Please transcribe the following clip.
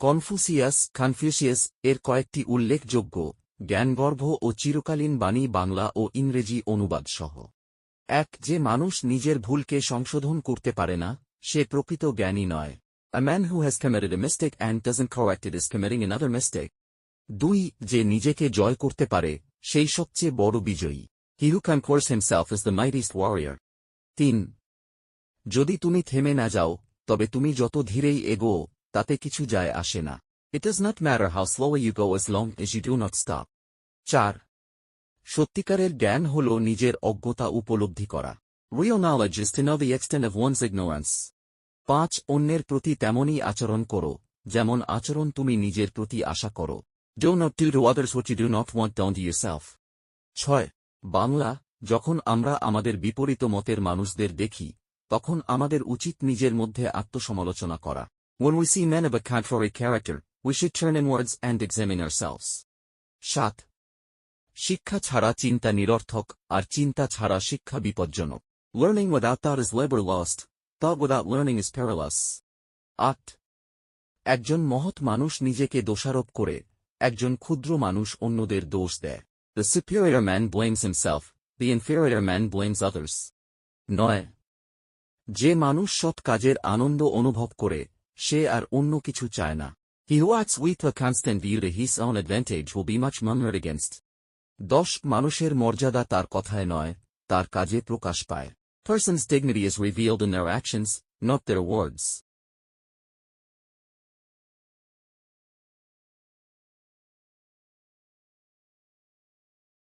Confucius এর কয়েকটি উল্লেখযোগ্য জ্ঞানগর্ভ ও চিরকালীন বাণী বাংলা ও ইংরেজি অনুবাদ সহ। ১. যে মানুষ নিজের ভুলকে সংশোধন করতে পারে না, সে প্রকৃত জ্ঞানী নয়। A man who has committed a mistake and doesn't correct it is committing another mistake. ২. যে নিজেকে জয় করতে পারে, সেই সবচেয়ে বড় বিজয়ী। He who conquers himself is the mightiest warrior. ৩. যদি তুমি থেমে না যাও, তবে তুমি যত ধীরেই এগোও, তাতে কিছু যায় আসে না। It does not matter how slowly you go as long as you do not stop. ৪. সত্যিকারের জ্ঞান হল নিজের অজ্ঞতা উপলব্ধি করা। Real knowledge is to know the extent of one's ignorance. ৫. অন্যের প্রতি তেমনই আচরণ করো, যেমন আচরণ তুমি নিজের প্রতি আশা করো। Do not do to others what you do not want done to yourself. ৬. Bangla, যখন আমরা আমাদের বিপরীত মতের মানুষদের দেখি, তখন আমাদের উচিত নিজের মধ্যে আত্মসমালোচনা করা। When we see men of a contrary character, we should turn inwards and examine ourselves. ৭. শিক্ষা ছাড়া চিন্তা নিরর্থক, আর চিন্তা ছাড়া শিক্ষা বিপজ্জনক। Learning without thought is labor lost. Thought without learning is perilous. ৮. একজন মহৎ মানুষ নিজেকে দোষারোপ করে, একজন ক্ষুদ্র মানুষ অন্যদের দোষ দেয়। The superior man blames himself, the inferior man blames others. ৯. যে মানুষ সৎ কাজের আনন্দ অনুভব করে, সে আর অন্য কিছু চায় না। He who acts with a constant view to his own advantage will be much murmured against. ১০. মানুষের মর্যাদা তার কথায় নয়, তার কাজে প্রকাশ পায়। Person's dignity is revealed in their actions, not their words.